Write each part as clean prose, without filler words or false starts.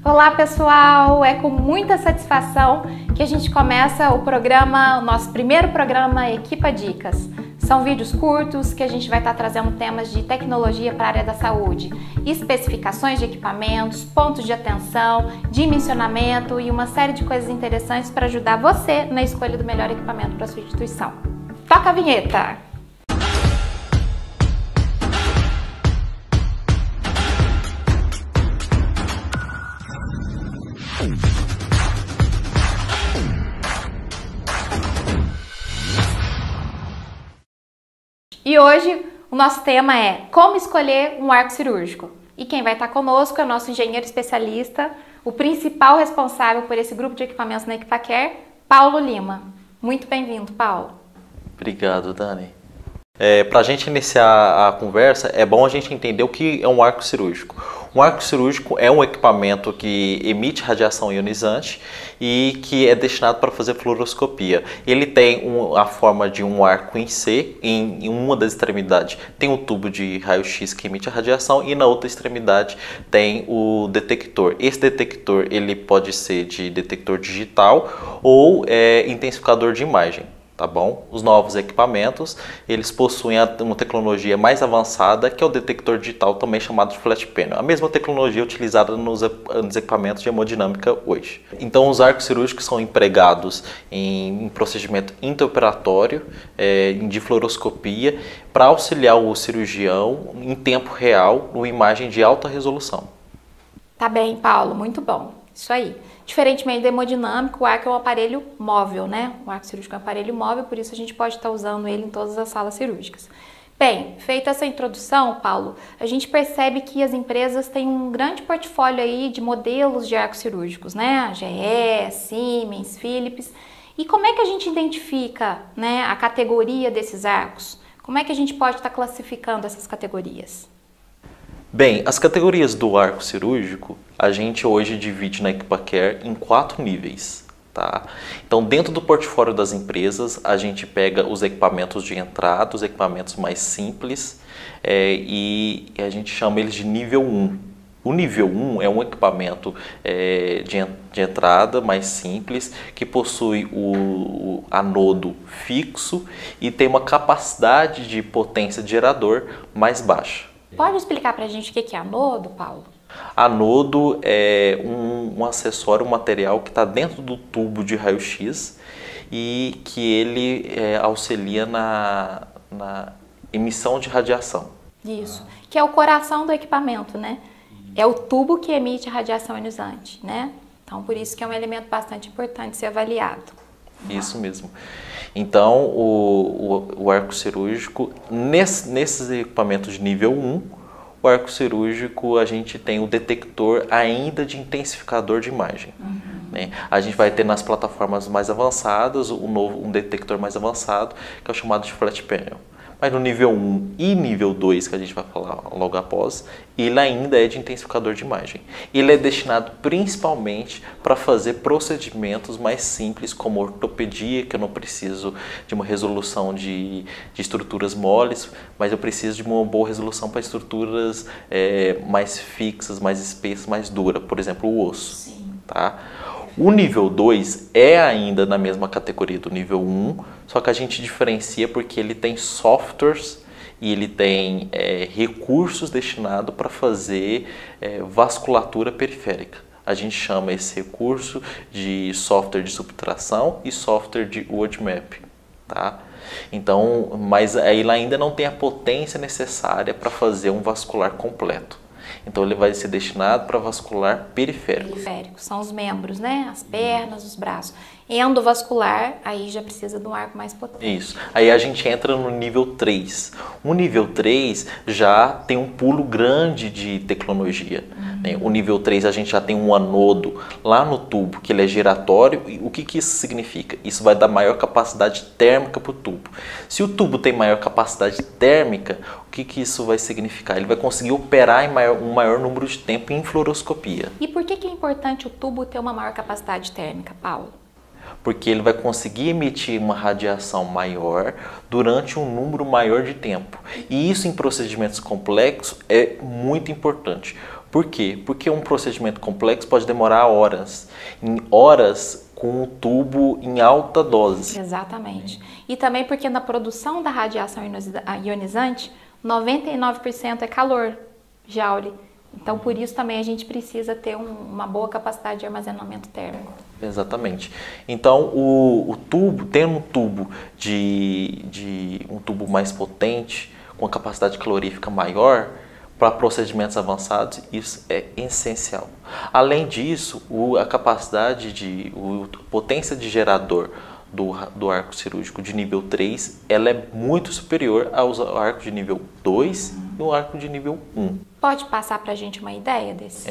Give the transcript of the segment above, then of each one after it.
Olá pessoal, é com muita satisfação que a gente começa o nosso primeiro programa Equipa Dicas. São vídeos curtos que a gente vai estar trazendo temas de tecnologia para a área da saúde, especificações de equipamentos, pontos de atenção, dimensionamento e uma série de coisas interessantes para ajudar você na escolha do melhor equipamento para a sua instituição. Toca a vinheta! E hoje o nosso tema é como escolher um arco cirúrgico. E quem vai estar conosco é o nosso engenheiro especialista, o principal responsável por esse grupo de equipamentos na Equipacare, Paulo Lima. Muito bem-vindo, Paulo. Obrigado, Dani. Para a gente iniciar a conversa, é bom a gente entender o que é um arco cirúrgico. Um arco cirúrgico é um equipamento que emite radiação ionizante e que é destinado para fazer fluoroscopia. Ele tem a forma de um arco em C, em uma das extremidades tem um tubo de raio-x que emite a radiação e na outra extremidade tem o detector. Esse detector ele pode ser de detector digital ou intensificador de imagem. Tá bom? Os novos equipamentos, eles possuem uma tecnologia mais avançada que é o detector digital, também chamado de flat panel. A mesma tecnologia utilizada nos equipamentos de hemodinâmica hoje. Então, os arcos cirúrgicos são empregados em procedimento intraoperatório, de fluoroscopia, para auxiliar o cirurgião em tempo real, numa imagem de alta resolução. Tá bem, Paulo, muito bom. Isso aí. Diferentemente do hemodinâmico, o arco é um aparelho móvel, né? O arco cirúrgico é um aparelho móvel, por isso a gente pode estar usando ele em todas as salas cirúrgicas. Bem, feita essa introdução, Paulo, a gente percebe que as empresas têm um grande portfólio aí de modelos de arcos cirúrgicos, né? A GE, Siemens, Philips. E como é que a gente identifica, né, a categoria desses arcos? Como é que a gente pode estar classificando essas categorias? Bem, as categorias do arco cirúrgico, a gente hoje divide na Equipacare em 4 níveis, tá? Então, dentro do portfólio das empresas, a gente pega os equipamentos de entrada, os equipamentos mais simples, e a gente chama eles de nível 1. O nível 1 é um equipamento de entrada mais simples, que possui o anodo fixo e tem uma capacidade de potência de gerador mais baixa. Pode explicar pra gente o que é anodo, Paulo? Anodo é um acessório, um material que está dentro do tubo de raio-x e que ele auxilia na emissão de radiação. Isso, que é o coração do equipamento, né? É o tubo que emite radiação ionizante, né? Então, por isso que é um elemento bastante importante ser avaliado. Isso mesmo. Então, o arco cirúrgico, nesses equipamentos de nível 1, o arco cirúrgico a gente tem o detector ainda de intensificador de imagem. Né? A gente vai ter nas plataformas mais avançadas um detector mais avançado, que é o chamado de flat panel. Mas no nível 1 e nível 2, que a gente vai falar logo após, ele ainda é de intensificador de imagem. Ele é destinado principalmente para fazer procedimentos mais simples, como ortopedia, que eu não preciso de uma resolução de estruturas moles, mas eu preciso de uma boa resolução para estruturas mais fixas, mais espessas, mais duras, por exemplo, o osso. Sim. Tá? O nível 2 é ainda na mesma categoria do nível 1, só que a gente diferencia porque ele tem softwares e ele tem recursos destinados para fazer vasculatura periférica. A gente chama esse recurso de software de subtração e software de WordMap. Tá? Então, mas ele ainda não tem a potência necessária para fazer um vascular completo. Então ele vai ser destinado para vascular periférico. Periférico, são os membros, né? As pernas, os braços. Endovascular, aí já precisa de um arco mais potente. Isso. Aí a gente entra no nível 3. O nível 3 já tem um pulo grande de tecnologia. Né? O nível 3 a gente já tem um anodo lá no tubo, que ele é giratório. E o que isso significa? Isso vai dar maior capacidade térmica para o tubo. Se o tubo tem maior capacidade térmica, o que isso vai significar? Ele vai conseguir operar em um maior número de tempo em fluoroscopia. E por que é importante o tubo ter uma maior capacidade térmica, Paulo? Porque ele vai conseguir emitir uma radiação maior durante um número maior de tempo. E isso em procedimentos complexos é muito importante, Por quê? Porque um procedimento complexo pode demorar horas, em horas com um tubo em alta dose. Exatamente. E também porque na produção da radiação ionizante, 99% é calor, Joule. Então, por isso também a gente precisa ter uma boa capacidade de armazenamento térmico. Exatamente. Então, o tubo, tendo um tubo um tubo mais potente, com capacidade calorífica maior, para procedimentos avançados, isso é essencial. Além disso, a potência de gerador do arco cirúrgico de nível 3, ela é muito superior ao arco de nível 2 e o arco de nível 1. Pode passar para a gente uma ideia desse?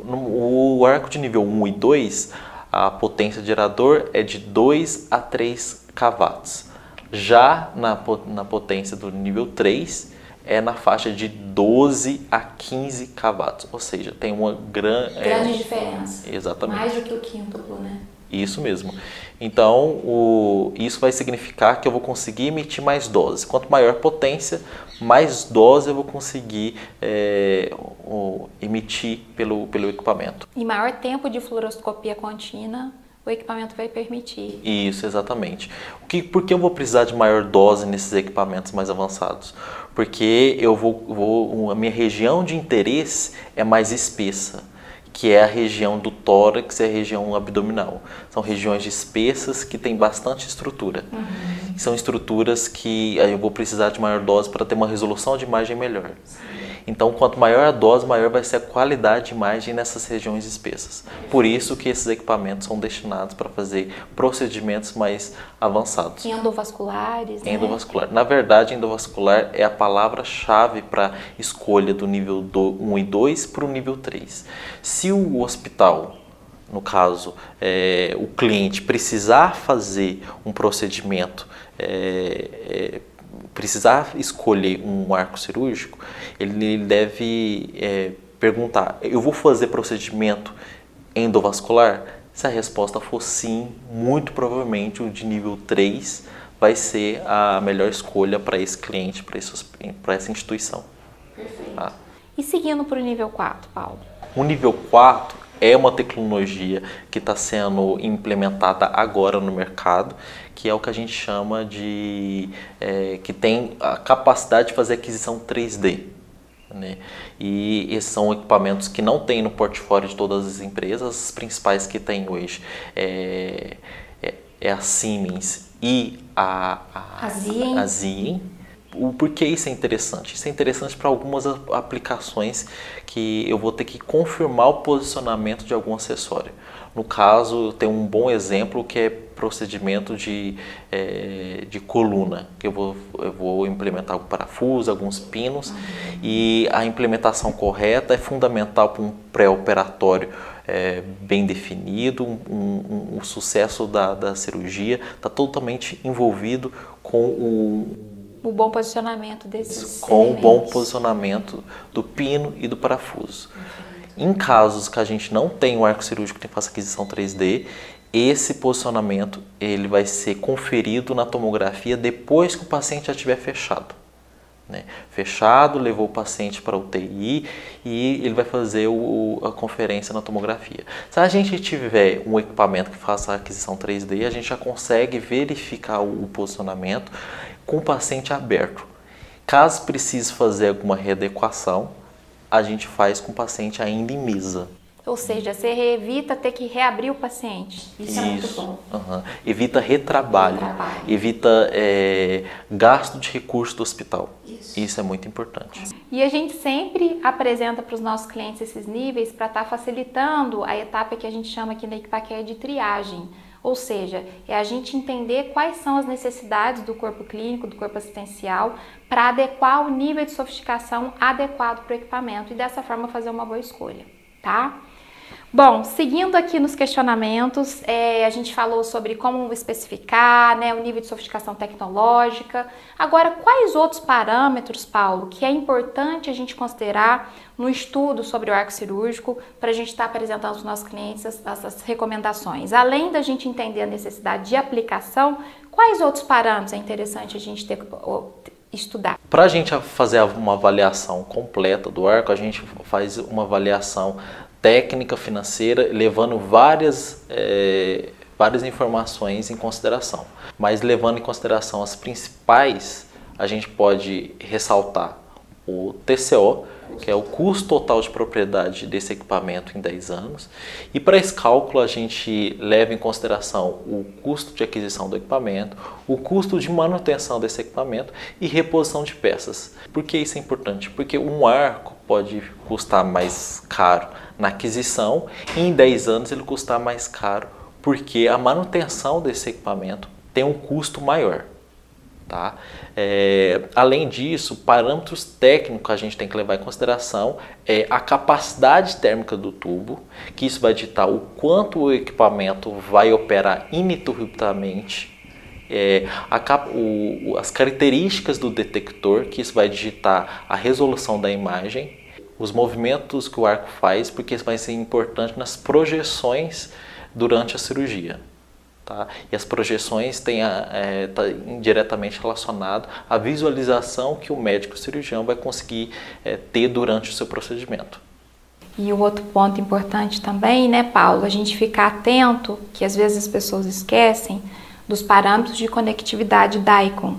O arco de nível 1 e 2, a potência de gerador é de 2 a 3 kW. Já na potência do nível 3, é na faixa de 12 a 15 kW, ou seja, tem uma grande diferença. Exatamente. Mais do que o quíntuplo, né? Isso mesmo. Então, isso vai significar que eu vou conseguir emitir mais dose. Quanto maior potência, mais dose eu vou conseguir emitir pelo equipamento. E maior tempo de fluoroscopia contínua o equipamento vai permitir. Isso, exatamente. Por que eu vou precisar de maior dose nesses equipamentos mais avançados? Porque a minha região de interesse é mais espessa, que é a região do tórax e a região abdominal. São regiões espessas que têm bastante estrutura. São estruturas que eu vou precisar de maior dose para ter uma resolução de imagem melhor. Então, quanto maior a dose, maior vai ser a qualidade de imagem nessas regiões espessas. Por isso que esses equipamentos são destinados para fazer procedimentos mais avançados. Endovasculares, né? Endovascular. Na verdade, endovascular é a palavra-chave para escolha do nível 1 e 2 para o nível 3. Se o hospital, no caso, o cliente precisar fazer um procedimento, precisar escolher um arco cirúrgico, ele deve perguntar: eu vou fazer procedimento endovascular? Se a resposta for sim, muito provavelmente o de nível 3 vai ser a melhor escolha para esse cliente, para essa instituição. Perfeito. Tá? E seguindo para o nível 4, Paulo? O nível 4 é uma tecnologia que está sendo implementada agora no mercado, que é o que a gente chama de... que tem a capacidade de fazer aquisição 3D. Né? E esses são equipamentos que não tem no portfólio de todas as empresas. As principais que tem hoje é a Siemens e a Zien. Por que isso é interessante? Isso é interessante para algumas aplicações que eu vou ter que confirmar o posicionamento de algum acessório. No caso, tem um bom exemplo que é procedimento de coluna, que eu vou implementar algum parafuso, alguns pinos, e a implementação correta é fundamental para um pré-operatório bem definido. O sucesso da cirurgia está totalmente envolvido com o bom posicionamento desses com elementos. O bom posicionamento do pino e do parafuso. Em casos que a gente não tem um arco cirúrgico que faça aquisição 3D, esse posicionamento ele vai ser conferido na tomografia depois que o paciente já estiver fechado. Né? Fechado, levou o paciente para a UTI e ele vai fazer a conferência na tomografia. Se a gente tiver um equipamento que faça a aquisição 3D, a gente já consegue verificar o posicionamento com o paciente aberto. Caso precise fazer alguma readequação, a gente faz com o paciente ainda em mesa. Ou seja, você evita ter que reabrir o paciente. Isso é muito bom. Evita retrabalho. Evita gasto de recurso do hospital. Isso é muito importante. E a gente sempre apresenta para os nossos clientes esses níveis para estar facilitando a etapa que a gente chama aqui na Equipaquer de triagem. Ou seja, é a gente entender quais são as necessidades do corpo clínico, do corpo assistencial, para adequar o nível de sofisticação adequado para o equipamento e dessa forma fazer uma boa escolha, tá? Bom, seguindo aqui nos questionamentos, a gente falou sobre como especificar, né, o nível de sofisticação tecnológica. Agora, quais outros parâmetros, Paulo, que é importante a gente considerar no estudo sobre o arco cirúrgico para a gente estar apresentando aos nossos clientes as recomendações? Além da gente entender a necessidade de aplicação, quais outros parâmetros é interessante a gente estudar. Para a gente fazer uma avaliação completa do arco, a gente faz uma avaliação técnica, financeira, levando várias informações em consideração. Mas levando em consideração as principais, a gente pode ressaltar o TCO, que é o custo total de propriedade desse equipamento em 10 anos. E para esse cálculo a gente leva em consideração o custo de aquisição do equipamento, o custo de manutenção desse equipamento e reposição de peças. Por que isso é importante? Porque um arco pode custar mais caro na aquisição e em 10 anos ele custar mais caro porque a manutenção desse equipamento tem um custo maior. Tá? Além disso, parâmetros técnicos que a gente tem que levar em consideração é a capacidade térmica do tubo, que isso vai ditar o quanto o equipamento vai operar ininterruptamente, as características do detector, que isso vai digitar a resolução da imagem, os movimentos que o arco faz, porque isso vai ser importante nas projeções durante a cirurgia. Tá? E as projeções têm tá diretamente relacionado à visualização que o médico cirurgião vai conseguir ter durante o seu procedimento. E o outro ponto importante também, né, Paulo, a gente ficar atento, que às vezes as pessoas esquecem, dos parâmetros de conectividade DICOM.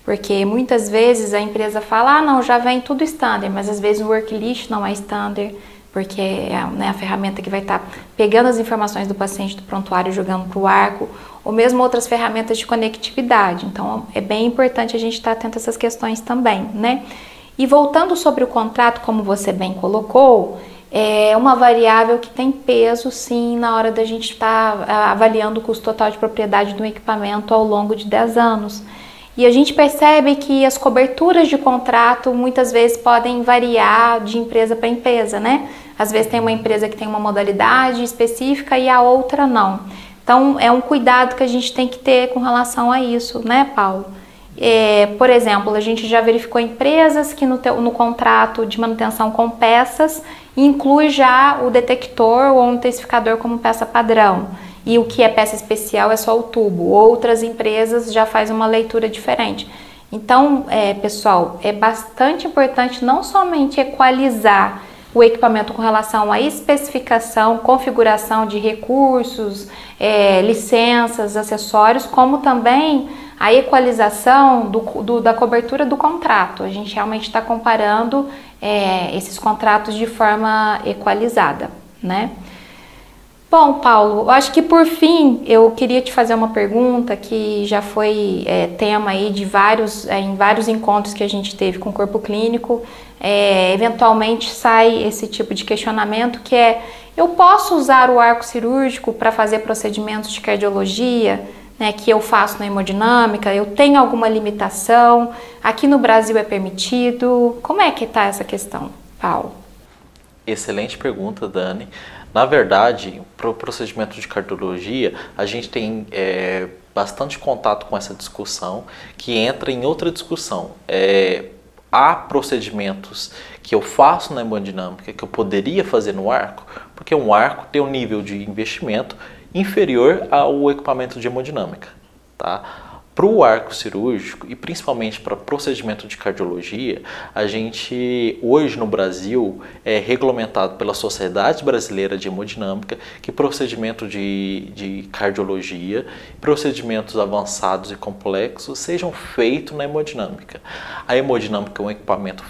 Porque muitas vezes a empresa fala, não, já vem tudo standard, mas às vezes o worklist não é standard, porque é a ferramenta que vai estar pegando as informações do paciente do prontuário e jogando para o arco, ou mesmo outras ferramentas de conectividade. Então, é bem importante a gente estar atento a essas questões também, né? E voltando sobre o contrato, como você bem colocou, é uma variável que tem peso, sim, na hora da gente estar avaliando o custo total de propriedade do equipamento ao longo de 10 anos. E a gente percebe que as coberturas de contrato muitas vezes podem variar de empresa para empresa, né? Às vezes tem uma empresa que tem uma modalidade específica e a outra não. Então, é um cuidado que a gente tem que ter com relação a isso, né, Paulo? Por exemplo, a gente já verificou empresas que no contrato de manutenção com peças inclui já o detector ou o intensificador como peça padrão. E o que é peça especial é só o tubo. Outras empresas já fazem uma leitura diferente. Então, pessoal, é bastante importante não somente equalizar o equipamento com relação à especificação, configuração de recursos, licenças, acessórios, como também a equalização da cobertura do contrato. A gente realmente está comparando esses contratos de forma equalizada, né? Bom, Paulo, eu acho que por fim eu queria te fazer uma pergunta que já foi tema aí de em vários encontros que a gente teve com o corpo clínico. Eventualmente sai esse tipo de questionamento que eu posso usar o arco cirúrgico para fazer procedimentos de cardiologia, né, que eu faço na hemodinâmica? Eu tenho alguma limitação? Aqui no Brasil é permitido? Como é que está essa questão, Paulo? Excelente pergunta, Dani. Na verdade, para o procedimento de cardiologia, a gente tem bastante contato com essa discussão, que entra em outra discussão. Há procedimentos que eu faço na hemodinâmica que eu poderia fazer no arco, porque um arco tem um nível de investimento inferior ao equipamento de hemodinâmica, tá? Para o arco cirúrgico e principalmente para procedimento de cardiologia, a gente hoje no Brasil é regulamentado pela Sociedade Brasileira de Hemodinâmica que procedimento de cardiologia, procedimentos avançados e complexos sejam feitos na hemodinâmica. A hemodinâmica é um equipamento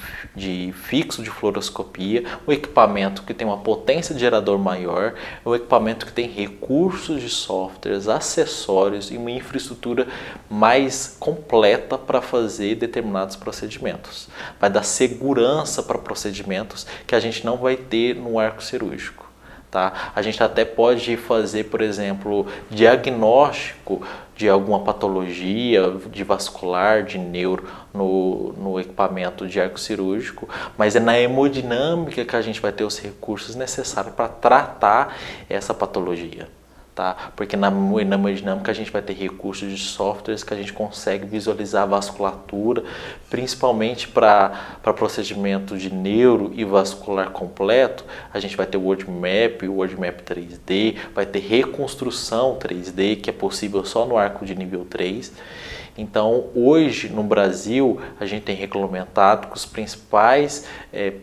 fixo de fluoroscopia, um equipamento que tem uma potência de gerador maior, um equipamento que tem recursos de softwares, acessórios e uma infraestrutura mais completa para fazer determinados procedimentos. Vai dar segurança para procedimentos que a gente não vai ter no arco cirúrgico. Tá? A gente até pode fazer, por exemplo, diagnóstico de alguma patologia de vascular, de neuro no equipamento de arco cirúrgico, mas é na hemodinâmica que a gente vai ter os recursos necessários para tratar essa patologia. Tá? Porque na hemodinâmica a gente vai ter recursos de softwares que a gente consegue visualizar a vasculatura, principalmente para procedimento de neuro e vascular completo. A gente vai ter o World Map 3D, vai ter reconstrução 3D, que é possível só no arco de nível 3. Então, hoje no Brasil, a gente tem regulamentado que os principais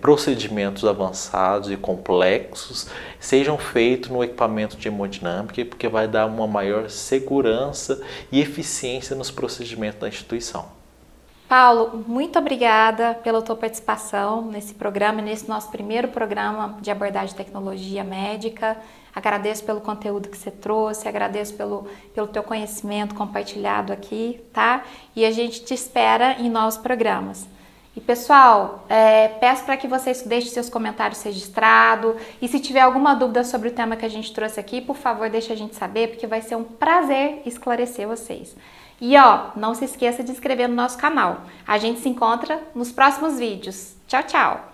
procedimentos avançados e complexos sejam feitos no equipamento de hemodinâmica, porque vai dar uma maior segurança e eficiência nos procedimentos da instituição. Paulo, muito obrigada pela tua participação nesse programa, nesse nosso primeiro programa de abordagem de tecnologia médica. Agradeço pelo conteúdo que você trouxe, agradeço pelo teu conhecimento compartilhado aqui, tá? E a gente te espera em novos programas. E pessoal, peço para que vocês deixem seus comentários registrados e se tiver alguma dúvida sobre o tema que a gente trouxe aqui, por favor, deixe a gente saber, porque vai ser um prazer esclarecer vocês. E não se esqueça de se inscrever no nosso canal. A gente se encontra nos próximos vídeos. Tchau, tchau!